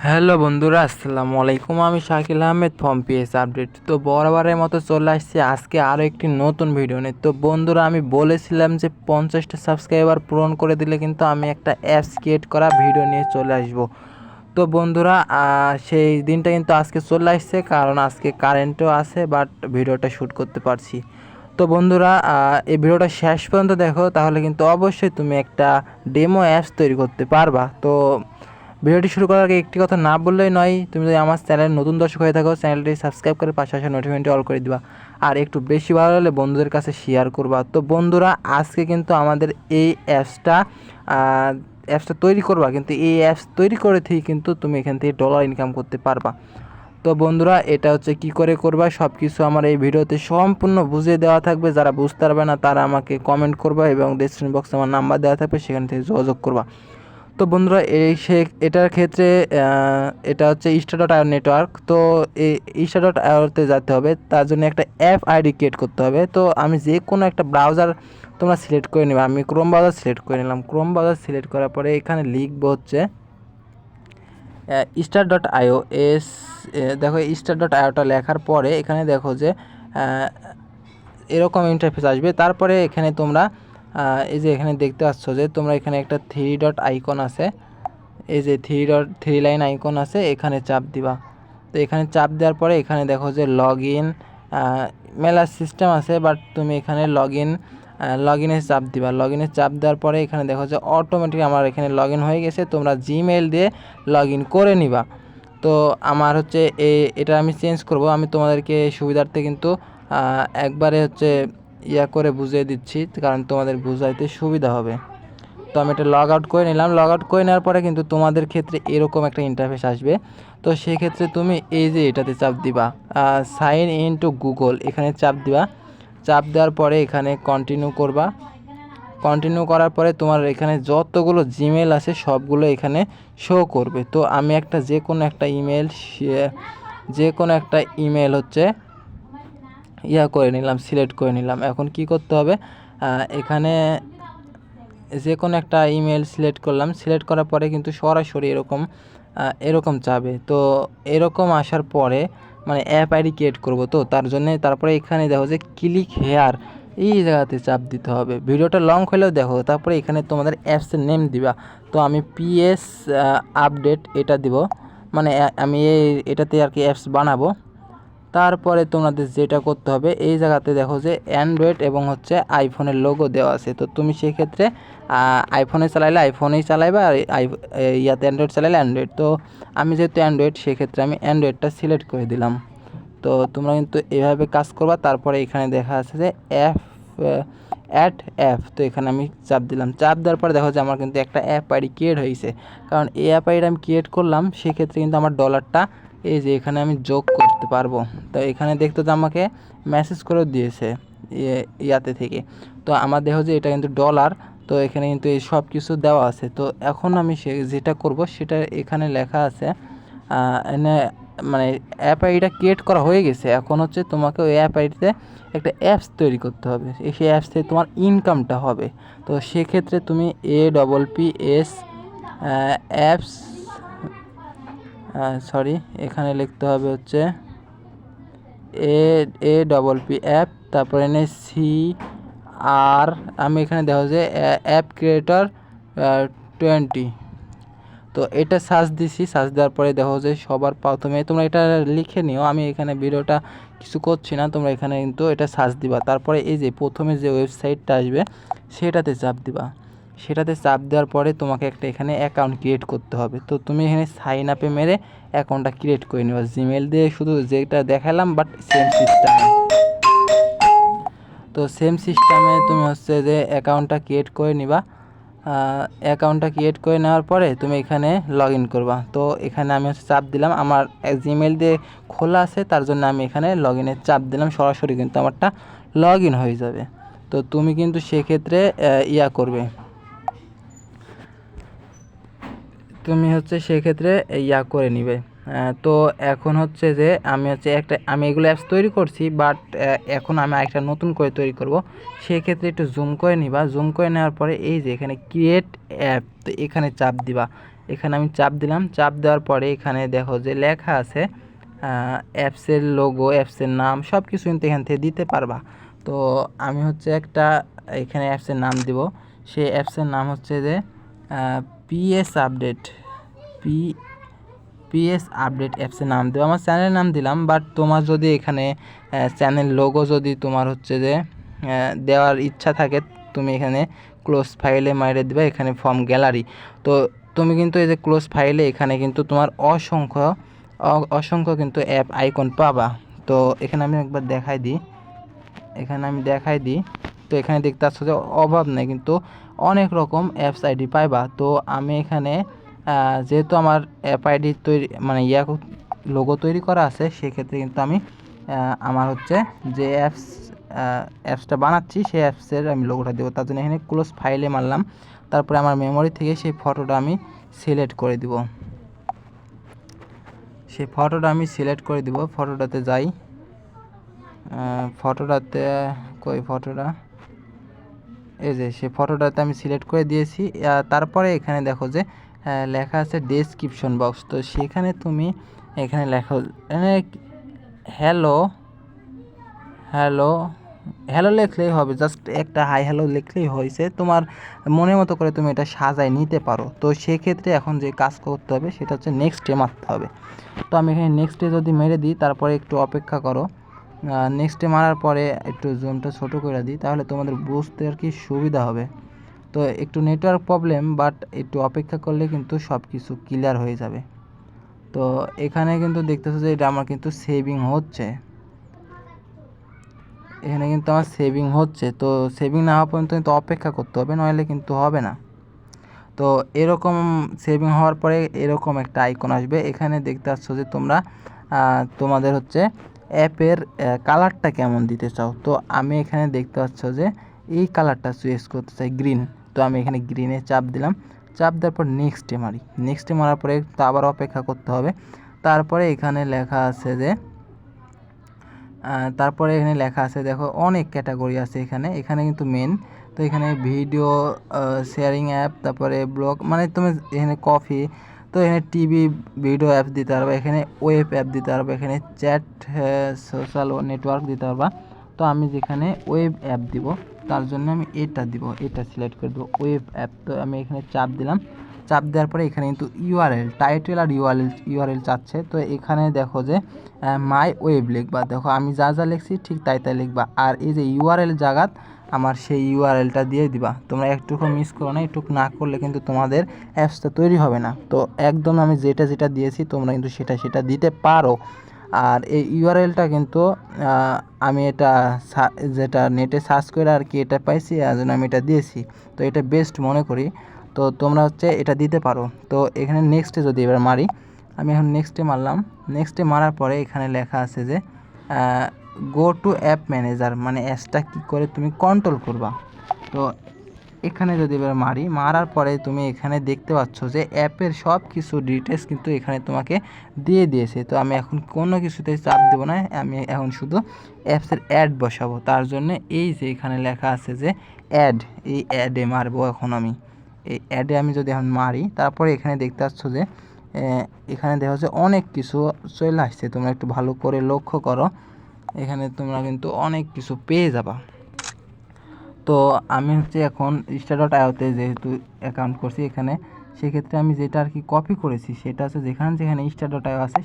Hello বন্ধুরা, আসসালামু আলাইকুম। আমি Shakil Ahmed from PS update. তো বরাবরের মতো চলে আসছি আজকে আরও একটি নতুন ভিডিও নিয়ে। তো বন্ধুরা, আমি বলেছিলাম যে 50টা সাবস্ক্রাইবার পূরণ করে দিলে কিন্তু আমি একটা অ্যাপস ক্রিয়েট করা ভিডিও নিয়ে চলে আসব। তো বন্ধুরা, সেই দিনটা কিন্তু আজকে চলে আসছে, কারণ আজকে কারেন্টও আছে, বাট ভিডিওটা শ্যুট করতে পারছি। তো বন্ধুরা, এই ভিডিওটা শেষ পর্যন্ত দেখো, তাহলে কিন্তু অবশ্যই তুমি একটা ডেমো অ্যাপস তৈরি করতে পারবা। তো ভিডিওটি শুরু করার আগে একটি কথা না বললেই নয়, তুমি যদি আমার চ্যানেল নতুন দর্শক হয়ে থাকো, চ্যানেলটি সাবস্ক্রাইব করে পাশে আসা নোটিফিকেশনটি অল করে দিবা, আর একটু বেশি ভালো হলে বন্ধুদের কাছে শেয়ার করবা। তো বন্ধুরা, আজকে কিন্তু আমাদের এই অ্যাপসটা তৈরি করবা, কিন্তু এই অ্যাপস তৈরি করে থেকে কিন্তু তুমি এখান থেকে ডলার ইনকাম করতে পারবা। তো বন্ধুরা, এটা হচ্ছে কি করে করবা সব কিছু আমার এই ভিডিওতে সম্পূর্ণ বুঝিয়ে দেওয়া থাকবে। যারা বুঝতে পারবে না তারা আমাকে কমেন্ট করবা, এবং ডেসক্রিপশন বক্সে আমার নাম্বার দেওয়া থাকবে, সেখান থেকে যোগাযোগ করবা। তো বন্ধুরা, এটার ক্ষেত্রে এটা হচ্ছে স্টার.আইও নেটওয়ার্ক। তো এই স্টার.আইওতে যেতে হবে, তার জন্য একটা অ্যাপ আইডি ক্রিয়েট করতে হবে। তো আমি যে কোনো একটা ব্রাউজার তোমরা সিলেক্ট করে নেবে। আমি ক্রোম ব্রাউজার সিলেক্ট করে নিলাম। ক্রোম ব্রাউজার সিলেক্ট করার পরে এখানে লিখবো হচ্ছে স্টার.আইও। দেখো, স্টার.আইওটা লেখার পরে এখানে দেখো যে এরকম ইন্টারফেস আসবে। তারপরে এখানে তোমরা এই যে এখানে দেখতে পাচ্ছ যে তোমরা এখানে একটা থ্রি ডট আইকন আছে, এই যে থ্রি লাইন আইকন আছে, এখানে চাপ দিবা। তো এখানে চাপ দেওয়ার পরে এখানে দেখো যে লগ ইন মেলা সিস্টেম আছে, বাট তুমি এখানে লগ ইনে চাপ দিবা। লগ ইনে চাপ দেওয়ার পরে এখানে দেখো যে অটোমেটিক আমার এখানে লগ ইন হয়ে গেছে। তোমরা জিমেইল দিয়ে লগ ইন করে নিবা। তো আমার হচ্ছে এটা আমি চেঞ্জ করব। আমি তোমাদেরকে সুবিধার্থে কিন্তু একবারে হচ্ছে করে বুঝিয়ে দিচ্ছি, কারণ তোমাদের বুঝাইতে সুবিধা হবে। তো আমি এটা লগ আউট করে নিলাম। লগ আউট করে নেওয়ার পরে কিন্তু তোমাদের ক্ষেত্রে এরকম একটা ইন্টারফেস আসবে। তো সেই ক্ষেত্রে তুমি এই যে এটাতে চাপ দিবা, সাইন ইন টু গুগল, এখানে চাপ দিবা। চাপ দেওয়ার পরে এখানে কন্টিনিউ করবা। কন্টিনিউ করার পরে তোমার এখানে যতগুলো জিমেল আছে সবগুলো এখানে শো করবে। তো আমি যে কোনো একটা ইমেল হচ্ছে করে নিলাম, সিলেক্ট করে নিলাম। এখন কি করতে হবে, এখানে যে কোনো একটা ইমেল সিলেক্ট করলাম। সিলেক্ট করার পরে কিন্তু সরাসরি এরকম যাবে। তো এরকম আসার পরে মানে অ্যাপ আইডি ক্রিয়েট করব, তো তার জন্যে তারপরে এখানে দেখো যে ক্লিক হেয়ার, এই জায়গাতে চাপ দিতে হবে। ভিডিওটা লং হলেও দেখো। তারপরে এখানে তোমাদের অ্যাপসের নেম দিবা। তো আমি পিএস আপডেট এটা দিব, মানে আমি এটাতে আর কি অ্যাপস বানাবো। তারপরে তোমাদের যেটা করতে হবে, এই জায়গাতে দেখো যে অ্যান্ড্রয়েড এবং হচ্ছে আইফোনের লোগো দেওয়া আছে। তো তুমি সেক্ষেত্রে আইফোনে চালাইলে আইফোনেই চালাইবা, আর অ্যান্ড্রয়েড চালাইলে অ্যান্ড্রয়েড। তো আমি যেহেতু অ্যান্ড্রয়েড, সেক্ষেত্রে আমি অ্যান্ড্রয়েডটা সিলেক্ট করে দিলাম। তো তোমরা কিন্তু এভাবে কাজ করবা। তারপরে এখানে দেখা আছে যে অ্যাপ, তো এখানে আমি চাপ দিলাম। চাপ দেওয়ার পরে দেখো যে আমার কিন্তু একটা অ্যাপ আইডি ক্রিয়েট হয়েছে। কারণ এই অ্যাপ আইডি আমি ক্রিয়েট করলাম, সেক্ষেত্রে কিন্তু আমার ডলারটা এই যে এখানে আমি যোগ করতে পারবো। তো এখানে দেখতে তো আমাকে মেসেজ করেও দিয়েছে ইয়াতে থেকে। তো আমার দেখো যে এটা কিন্তু ডলার। তো এখানে কিন্তু এই সব কিছু দেওয়া আছে। তো এখন আমি যেটা করব সেটা এখানে লেখা আছে, মানে অ্যাপ আইডিটা ক্রিয়েট করা হয়ে গেছে। এখন হচ্ছে তোমাকে ওই অ্যাপ আইডিতে একটা অ্যাপস তৈরি করতে হবে। সেই অ্যাপস থেকে তোমার ইনকামটা হবে। তো সেক্ষেত্রে তুমি APPS অ্যাপস, সরি, এখানে লিখতে হবে হচ্ছে APP অ্যাপ, তারপরে এনে CR, আমি এখানে দেখো যে অ্যাপ ক্রিয়েটর 20। তো এটা সার্চ দিছি। সার্চ দেওয়ার পরে দেখো যে সবার প্রথমে তোমরা এটা লিখে নিও, আমি এখানে ভিডিওটা কিছু করছি না। তোমরা এখানে কিন্তু এটা সার্চ দিবা। তারপরে এই যে প্রথমে যে ওয়েবসাইটটা আসবে সেটাতে চাপ দিবা। সেটাতে চাপ দেওয়ার পরে তোমাকে একটা এখানে অ্যাকাউন্ট ক্রিয়েট করতে হবে। তো তুমি এখানে সাইন আপে মেরে অ্যাকাউন্টটা ক্রিয়েট করে নেবা জিমেল দিয়ে, শুধু যেটা দেখালাম, বাট সেম সিস্টেমে। তো সেম সিস্টেমে তুমি হচ্ছে যে অ্যাকাউন্টটা ক্রিয়েট করে নিবা। অ্যাকাউন্টটা ক্রিয়েট করে নেওয়ার পরে তুমি এখানে লগ ইন করবা। তো এখানে আমি হচ্ছে চাপ দিলাম, আমার জিমেল দিয়ে খোলা আছে, তার জন্য আমি এখানে লগ ইনের চাপ দিলাম। সরাসরি কিন্তু আমারটা লগ ইন হয়ে যাবে। তো তুমি কিন্তু সেক্ষেত্রে করবে, তুমি হচ্ছে সেক্ষেত্রে করে নিবে। তো এখন হচ্ছে যে আমি এগুলো অ্যাপস তৈরি করছি, বাট এখন আমি একটা নতুন করে তৈরি করব। সেক্ষেত্রে একটু জুম করে নিবা। জুম করে নেওয়ার পরে এই যে এখানে ক্রিয়েট অ্যাপ, তো এখানে চাপ দিবা। এখানে আমি চাপ দিলাম। চাপ দেওয়ার পরে এখানে দেখো যে লেখা আছে অ্যাপসের লোগো, অ্যাপসের নাম সব কিছু কিন্তু এখান থেকে দিতে পারবা। তো আমি হচ্ছে একটা এখানে অ্যাপসের নাম দিব। সেই অ্যাপসের নাম হচ্ছে যে পিএস আপডেট, পিএস আপডেট অ্যাপসের নাম দেবো। আমার চ্যানেলের নাম দিলাম, বাট তোমার যদি এখানে চ্যানেল লোগো যদি তোমার হচ্ছে যে দেওয়ার ইচ্ছা থাকে, তুমি এখানে ক্লোজ ফাইলে মাইরে দিবা, এখানে ফর্ম গ্যালারি। তো তুমি কিন্তু এই যে ক্লোজ ফাইলে এখানে কিন্তু তোমার অসংখ্য কিন্তু অ্যাপ আইকন পাবা। তো এখানে আমি একবার দেখাই দিই, তো এখানে দেখতে পাচ্ছ যে অভাব নেই, কিন্তু অনেক রকম অ্যাপস আইডি পাইবা। তো আমি এখানে যেহেতু আমার অ্যাপ আইডি তৈরি মানে লোগো তৈরি করা আছে, সেক্ষেত্রে কিন্তু আমি আমার হচ্ছে যে অ্যাপসটা বানাচ্ছি সেই অ্যাপসের আমি লোগোটা দেবো। তার জন্য এখানে ক্লোজ ফাইলে মারলাম, তারপরে আমার মেমোরি থেকে সেই ফটোটা আমি সিলেক্ট করে দিব। ফটোটাতে যাই, ফটোটাতে ফটোটা এই যে সেই ফটোটাতে আমি সিলেক্ট করে দিয়েছি। তারপরে এখানে দেখো যে লেখা আছে ডেসক্রিপশন বক্স। তো সেখানে তুমি এখানে লেখো হ্যালো হ্যালো হ্যালো লিখলেই হবে, জাস্ট একটা হাই হ্যালো লিখলেই হয়েছে। তোমার মনের মতো করে তুমি এটা সাজায় নিতে পারো। তো সেক্ষেত্রে এখন যে কাজ করতে হবে সেটা হচ্ছে নেক্সটে মারতে হবে। তো আমি এখানে নেক্সটে যদি মেরে দিই, তারপরে একটু অপেক্ষা করো। নেক্সটে মারার পরে একটু জুমটা ছোটো করে দিই, তাহলে তোমাদের বুঝতে আর কি সুবিধা হবে। তো একটু নেটওয়ার্ক প্রবলেম, বাট একটু অপেক্ষা করলে কিন্তু সব কিছু ক্লিয়ার হয়ে যাবে। তো এখানে কিন্তু দেখতেছো যে এটা আমার কিন্তু সেভিং হচ্ছে, এখানে কিন্তু আমার সেভিং হচ্ছে। তো সেভিং না হওয়া পর্যন্ত কিন্তু অপেক্ষা করতে হবে, নইলে কিন্তু হবে না। তো এরকম সেভিং হওয়ার পরে এরকম একটা আইকন আসবে। এখানে দেখতে পাচ্ছ যে তোমরা তোমাদের হচ্ছে অ্যাপের কালারটা কেমন দিতে চাও। তো আমি এখানে দেখতে পাচ্ছ যে এই কালারটা চয়েস করতে চাই, গ্রিন। তো আমি এখানে গ্রিনে চাপ দিলাম। চাপ দেওয়ার পর নেক্সটে মারার পরে তো আবার অপেক্ষা করতে হবে। তারপরে এখানে লেখা আছে যে দেখো অনেক ক্যাটাগরি আছে এখানে কিন্তু মেন। তো এখানে ভিডিও শেয়ারিং অ্যাপ, তারপরে ব্লগ, মানে তুমি এখানে কফি, তো এখানে টিভি ভিডিও অ্যাপ দিতে পারবা, এখানে ওয়েব অ্যাপ দিতে পারবা, এখানে চ্যাট সোশ্যাল নেটওয়ার্ক দিতে পারবা। তো আমি যেখানে ওয়েব অ্যাপ দিব, তার জন্য আমি এটা সিলেক্ট করে দেবো, ওয়েব অ্যাপ। তো আমি এখানে চাপ দিলাম। চাপ দেওয়ার পরে এখানে কিন্তু ইউআরএল, টাইটেল আর ইউআরএল চাচ্ছে। তো এখানে দেখো যে মাই ওয়েব লিখবা, দেখো আমি যা লিখছি ঠিক তাই লিখবা। আর এই যে ইউআরএল জায়গাত আমার সেই ইউআরএলটা দিয়ে দিবা। তোমরা একটুকু মিস করো না, একটু না করলে কিন্তু তোমাদের অ্যাপসটা তৈরি হবে না। তো একদম আমি যেটা দিয়েছি তোমরা কিন্তু সেটা দিতে পারো। আর এই ইউআরএলটা কিন্তু আমি এটা যেটা নেটে সার্চ করে আর কি এটা পাইছি, আর জন্য আমি এটা দিয়েছি। তো এটা বেস্ট মনে করি। তো তোমরা হচ্ছে এটা দিতে পারো। তো এখানে নেক্সটে যদি এবার মারি, আমি এখন নেক্সটে মারলাম। নেক্সটে মারার পরে এখানে লেখা আছে যে গো টু অ্যাপ ম্যানেজার, মানে অ্যাপসটা কী করে তুমি কন্ট্রোল করবা। তো এখানে যদি এবার মারার পরে তুমি এখানে দেখতে পাচ্ছ যে অ্যাপের সব কিছু ডিটেলস কিন্তু এখানে তোমাকে দিয়ে দিয়েছে। তো আমি এখন কোনো কিছুতে চাপ দেবো না, আমি এখন শুধু অ্যাপসের অ্যাড বসাবো। তার জন্য এই যে এখানে লেখা আছে যে অ্যাড, এই অ্যাডে মারবো এখন আমি। এই অ্যাডে আমি যদি এখন মারি, তারপরে এখানে দেখতে পাচ্ছ যে এখানে দেখা যাচ্ছে অনেক কিছু চলে আসছে। তোমরা একটু ভালো করে লক্ষ্য করো, এখানে তোমরা কিন্তু অনেক কিছু পেয়ে যাবা। তো আমি হচ্ছে এখন স্টার.ioতে যেহেতু অ্যাকাউন্ট করছি এখানে, সেক্ষেত্রে আমি যেটা আর কি কপি করেছি সেটা হচ্ছে যেখানে স্টার.io আছে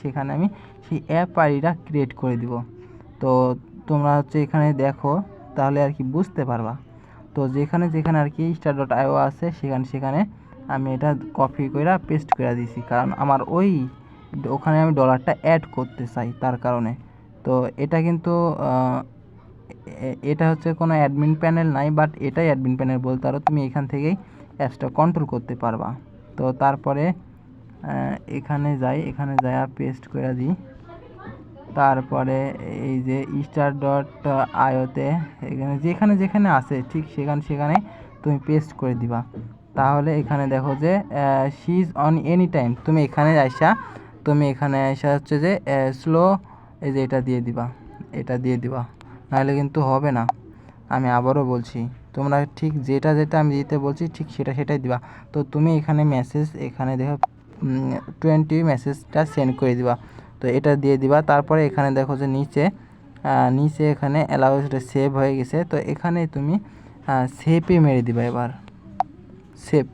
সেখানে আমি সেই অ্যাপ আইডিটা ক্রিয়েট করে দিব। তো তোমরা হচ্ছে এখানে দেখো, তাহলে আর কি বুঝতে পারবা। তো যেখানে আর কি স্টার.io আছে সেখানে আমি এটা কপি করে পেস্ট করে দিয়েছি, কারণ আমার ওখানে আমি ডলারটা অ্যাড করতে চাই তার কারণে। তো এটা কিন্তু এটা হচ্ছে কোনো অ্যাডমিন প্যানেল নাই, বাট এটাই অ্যাডমিন প্যানেল বলতে পারো। তুমি এখান থেকেই অ্যাপসটা কন্ট্রোল করতে পারবা। তো তারপরে এখানে যাই পেস্ট করে দিই। তারপরে এই যে স্টার.ioতে এখানে যেখানে আছে ঠিক সেখানে তুমি পেস্ট করে দিবা। তাহলে এখানে দেখো যে she is on any time, তুমি এখানে আসা হচ্ছে যে স্লো, এই যে এটা দিয়ে দিবা, নাহলে কিন্তু হবে না। আমি আবারও বলছি, তোমরা ঠিক যেটা যেটা আমি দিতে বলছি ঠিক সেটাই দিবা। তো তুমি এখানে মেসেজ এখানে দেখো 20 মেসেজটা সেন্ড করে দিবা। তো এটা দিয়ে দিবা। তারপরে এখানে দেখো যে নিচে এখানে অ্যালাউসটা সেভ হয়ে গেছে। তো এখানে তুমি সেভে মেরে দিবা। এবার সেভ।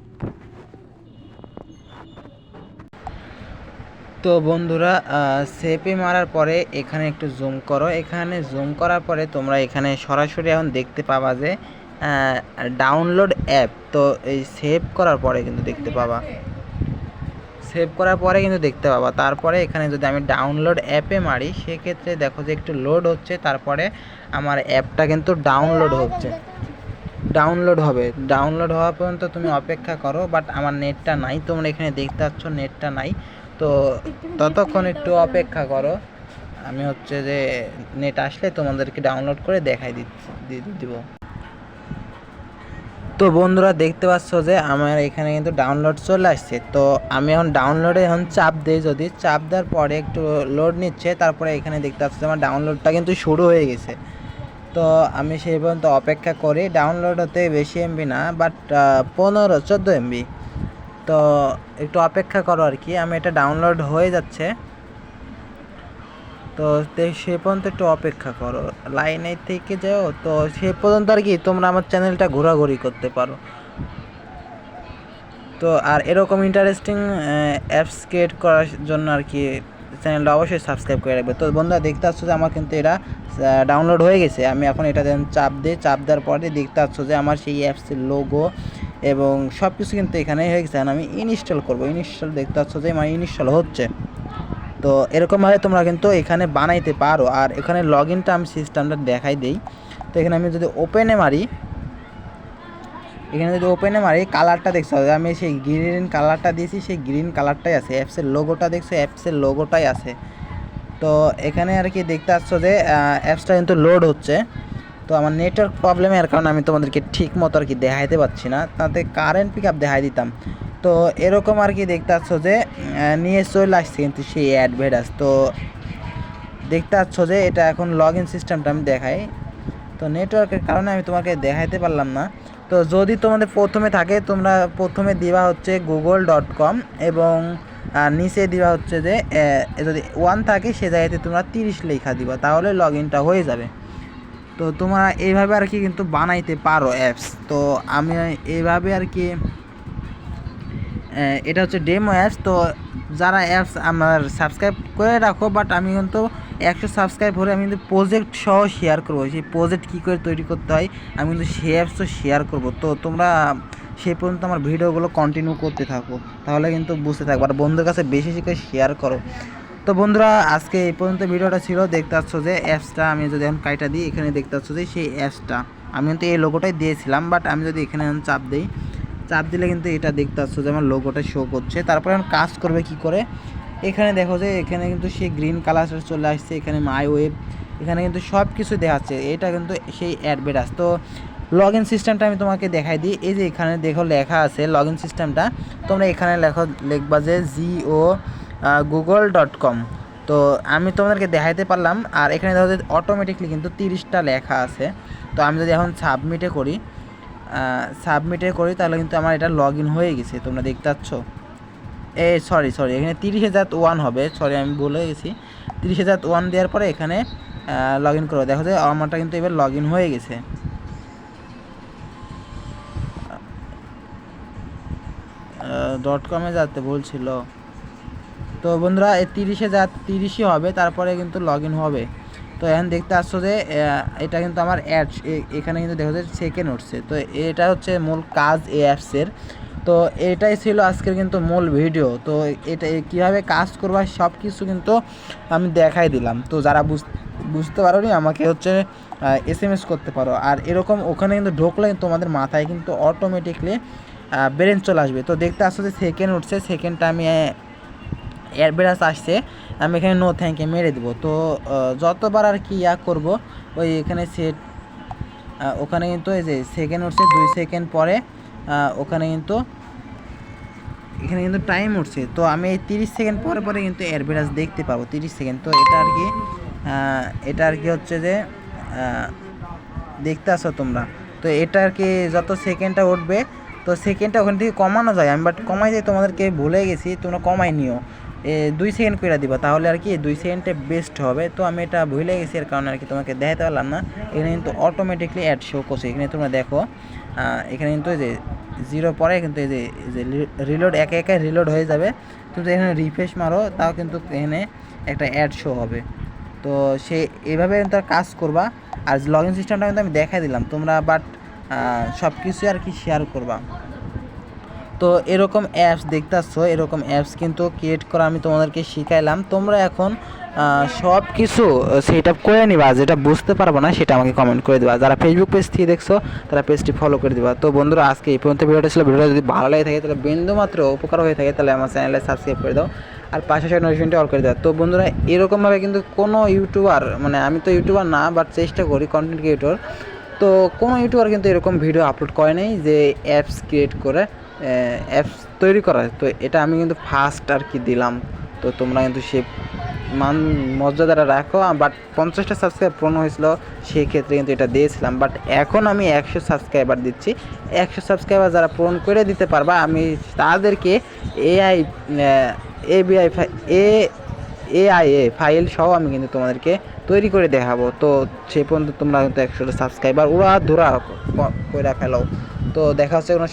তো বন্ধুরা সেভে মারার পরে এখানে একটু জুম করো। এখানে জুম করার পরে তোমরা এখানে সরাসরি এখন দেখতে পাবা যে ডাউনলোড অ্যাপ। তো এই সেভ করার পরে কিন্তু দেখতে পাবা, তারপরে এখানে যদি আমি ডাউনলোড অ্যাপে মারি সেক্ষেত্রে দেখো যে একটু লোড হচ্ছে, তারপরে আমার অ্যাপটা কিন্তু ডাউনলোড হবে। ডাউনলোড হওয়া পর্যন্ত তুমি অপেক্ষা করো। বাট আমার নেটটা নাই, তোমরা এখানে দেখতে পাচ্ছ নেটটা নাই। তো ততক্ষণ একটু অপেক্ষা করো, আমি হচ্ছে যে নেট আসলে তোমাদেরকে ডাউনলোড করে দেখাই দিব। তো বন্ধুরা দেখতে পাচ্ছ যে আমার এখানে কিন্তু ডাউনলোড চলে আসছে। তো আমি এখন ডাউনলোডে চাপ দিই, যদি চাপ দেওয়ার পরে একটু লোড নিচ্ছে, তারপরে এখানে দেখতে পাচ্ছ আমার ডাউনলোডটা কিন্তু শুরু হয়ে গেছে। তো আমি সেই পর্যন্ত অপেক্ষা করি। ডাউনলোড হতে বেশি এমবি না, বাট 15-14 এমবি। তো একটু অপেক্ষা করো আর কি, আমি এটা ডাউনলোড হয়ে যাচ্ছে। তো সে পর্যন্ত একটু অপেক্ষা করো, লাইনে থেকে যাও। তো সে পর্যন্ত আর কি তোমরা আমার চ্যানেলটা ঘোরাঘুরি করতে পারো। তো আর এরকম ইন্টারেস্টিং অ্যাপস ক্রিয়েট করার জন্য আর কি চ্যানেলটা অবশ্যই সাবস্ক্রাইব করে রাখবে। তো বন্ধুরা দেখতে পাচ্ছ যে আমার কিন্তু এটা ডাউনলোড হয়ে গেছে। আমি এখন এটা চাপ দেওয়ার পরে দেখতে পাচ্ছ যে আমার সেই অ্যাপসের লোগো এবং সব কিছু কিন্তু এখানে হয়ে গেছে। আমি ইনস্টল করবো, দেখতে পাচ্ছ যে আমার ইনস্টল হচ্ছে। তো এরকমভাবে তোমরা কিন্তু এখানে বানাইতে পারো। আর এখানে লগ ইনটা আমি সিস্টেমটা দেখাই দিই। তো এখানে আমি যদি ওপেনে মারি, কালারটা দেখছো, আমি সেই গ্রিন কালারটা দিয়েছি, সেই গ্রিন কালারটাই আছে। অ্যাপসের লোগোটা দেখছো, অ্যাপসের লোগোটাই আছে। তো এখানে আর কি দেখতে পাচ্ছ যে অ্যাপসটা কিন্তু লোড হচ্ছে। তো আমার নেটওয়ার্ক প্রবলেমের কারণে আমি তোমাদেরকে ঠিক মতো আর কি দেখাইতে পারছি না, তাতে কারেন্ট পিক আপ দেখাই দিতাম। তো এরকম আর কি দেখতে পাচ্ছ যে নিয়ে চলে আসছে কিন্তু সেই অ্যাডভার্টাইজ। তো দেখতে পাচ্ছ যে এটা এখন লগ ইন সিস্টেমটা আমি দেখাই। তো নেটওয়ার্কের কারণে আমি তোমাকে দেখাইতে পারলাম না। তো যদি তোমাদের প্রথমে থাকে, তোমরা প্রথমে দিবা হচ্ছে google.com এবং নিচে দিবা হচ্ছে যে যদি 1 থাকে সে জায়গাতে তোমরা 30 লেখা দিবা, তাহলে লগ ইনটা হয়ে যাবে। তো তোমরা এইভাবে আর কি কিন্তু বানাইতে পারো অ্যাপস। তো আমি এইভাবে আর কি এটা হচ্ছে ডেমো অ্যাপস। তো যারা অ্যাপস আমার সাবস্ক্রাইব করে রাখো, বাট আমি কিন্তু 100 সাবস্ক্রাইব হলে আমি কিন্তু প্রজেক্ট সহ শেয়ার করবো। সেই প্রজেক্ট কী করে তৈরি করতে হয় আমি কিন্তু সেই অ্যাপসও শেয়ার করবো। তো তোমরা সেই পর্যন্ত আমার ভিডিওগুলো কন্টিনিউ করতে থাকো, তাহলে কিন্তু বুঝতে থাকবো। আর বন্ধুদের কাছে বেশি করে শেয়ার করো। তো বন্ধুরা আজকে এই পর্যন্ত ভিডিওটা ছিল। দেখতে পাচ্ছ যে অ্যাপসটা আমি যদি এখন কাইটা দিই, এখানে দেখতে পাচ্ছ যে সেই অ্যাপসটা আমি কিন্তু এই লোগোটাই দিয়েছিলাম। বাট আমি যদি এখানে চাপ দিলে কিন্তু এটা দেখতে পাচ্ছ যে আমার লোগোটা শো করছে। তারপরে এখন কাজ করবে কি করে, এখানে দেখো যে এখানে কিন্তু সেই গ্রিন কালারটা চলে আসছে, এখানে মাই ওয়েব, এখানে কিন্তু সব কিছু দেখাচ্ছে। এটা কিন্তু সেই অ্যাডভার্টাইজ। তো লগ ইন সিস্টেমটা আমি তোমাকে দেখাই দিই। এই যে এখানে দেখো লেখা আছে লগ ইন সিস্টেমটা, তোমরা এখানে লিখবা যে google.com। তো আমি তোমাদেরকে দেখাইতে পারলাম। আর এখানে দেখো যে অটোমেটিকলি কিন্তু 30টা লেখা আছে। তো আমি যদি এখন সাবমিটে করি তাহলে কিন্তু আমার এটা লগ ইন হয়ে গেছে, তোমরা দেখতে পাচ্ছ। সরি এখানে 30,001 হবে, সরি আমি বলে গেছি। 30,001 দেওয়ার পরে এখানে লগ ইন করো। দেখো যে আমারটা কিন্তু এবার লগ ইন হয়ে গেছে। .com যাতে বলছিল। তো বন্ধুরা এই 30,030ই হবে, তারপরে কিন্তু লগ ইন হবে। তো এখন দেখতে আসছো যে এটা কিন্তু আমার অ্যাড, এখানে কিন্তু দেখো যে সেকেন্ড উঠছে। তো এটা হচ্ছে মূল কাজ এই অ্যাপসের। তো এটাই ছিল আজকের কিন্তু মূল ভিডিও। তো এটা কীভাবে কাজ করবা সব কিছু কিন্তু আমি দেখাই দিলাম। তো যারা বুঝতে পারোনি আমাকে হচ্ছে SMS করতে পারো। আর এরকম ওখানে কিন্তু ঢোকলে তোমাদের মাথায় কিন্তু অটোমেটিকলি ব্রেন চলে আসবে। তো দেখতে আসছো যে সেকেন্ড উঠছে, সেকেন্ডটা আমি অ্যাডভার্টাইজ আসছে, আমি এখানে নো থ্যাঙ্ক ইউ মেরে দেবো। তো যতবার আর কি করব ওই এখানে সেট, ওখানে কিন্তু এই যে সেকেন্ড উঠছে 2 সেকেন্ড পরে ওখানে কিন্তু এখানে কিন্তু টাইম উঠছে। তো আমি এই 30 সেকেন্ড পরে কিন্তু অ্যাডভার্টাইজ দেখতে পাবো 30 সেকেন্ড। তো এটা আর কি হচ্ছে যে দেখতে আসো তোমরা। তো এটা আর কি যত সেকেন্ডটা উঠবে তো সেকেন্ডটা ওখান থেকে কমানো যায়, আমি বাট কমাই দিয়ে তোমাদেরকে ভুলে গেছি, তোমরা কমাই নিও 2 সেকেন্ড করে দিবা, তাহলে আর কি 2 সেকেন্ডে বেস্ট হবে। তো আমি এটা ভুলে গেছি, এর কারণে আর কি তোমাকে দেখাতে পারলাম না। এখানে কিন্তু অটোমেটিকলি অ্যাড শো করছে, এখানে তোমরা দেখো এখানে কিন্তু এই যে 0 পরে কিন্তু এই যে রিলোড একে একে রিলোড হয়ে যাবে। তুমি এখানে রিফ্রেশ মারো তাও কিন্তু এখানে একটা অ্যাড শো হবে। তো সে এভাবে তার কাজ করবা। আর লগ ইন সিস্টেমটা কিন্তু আমি দেখাই দিলাম, তোমরা বাট সব কিছু আর কি শেয়ার করবা। তো এরকম অ্যাপস দেখতে আসছো, এরকম অ্যাপস কিন্তু ক্রিয়েট করা আমি তোমাদেরকে শিখাইলাম। তোমরা এখন সব কিছু সেট আপ করে নিবা, যেটা বুঝতে পারবো না সেটা আমাকে কমেন্ট করে দেবা। যারা ফেসবুক পেজ থেকে দেখছো তারা পেজটি ফলো করে দিবা। তো বন্ধুরা আজকে এই পর্যন্ত ভিডিওটা ছিল। ভিডিওটা যদি ভালো লাগে থাকে তাহলে বিন্দুমাত্র উপকার হয়ে থাকে তাহলে আমার চ্যানেলে সাবস্ক্রাইব করে দাও আর পাশে নোটিফিকেশনটি অল করে দাও। তো বন্ধুরা এরকমভাবে কিন্তু কোনো ইউটিউবার, মানে আমি তো ইউটিউবার না বাট চেষ্টা করি কন্টেন্ট ক্রিয়েটর, তো কোনো ইউটিউবার কিন্তু এরকম ভিডিও আপলোড করে নেই যে অ্যাপস ক্রিয়েট করে অ্যাপস তৈরি করা। তো এটা আমি কিন্তু ফার্স্ট আর কি দিলাম। তো তোমরা কিন্তু সে মর্যাদাটা রাখো। বাট 50টা সাবস্ক্রাইব পূর্ণ হয়েছিল, সেক্ষেত্রে কিন্তু এটা দিয়েছিলাম। বাট এখন আমি 100 সাবস্ক্রাইবার দিচ্ছি। 100 সাবস্ক্রাইবার যারা পূরণ করে দিতে পারবা আমি তাদেরকে এআইএ ফাইল সহ আমি কিন্তু তোমাদেরকে তৈরি করে দেখাবো। তো সে পর্যন্ত তোমরা কিন্তু 100টা সাবস্ক্রাইবার উড়া ধুরা করে ফেলো। তো দেখা হচ্ছে কোনো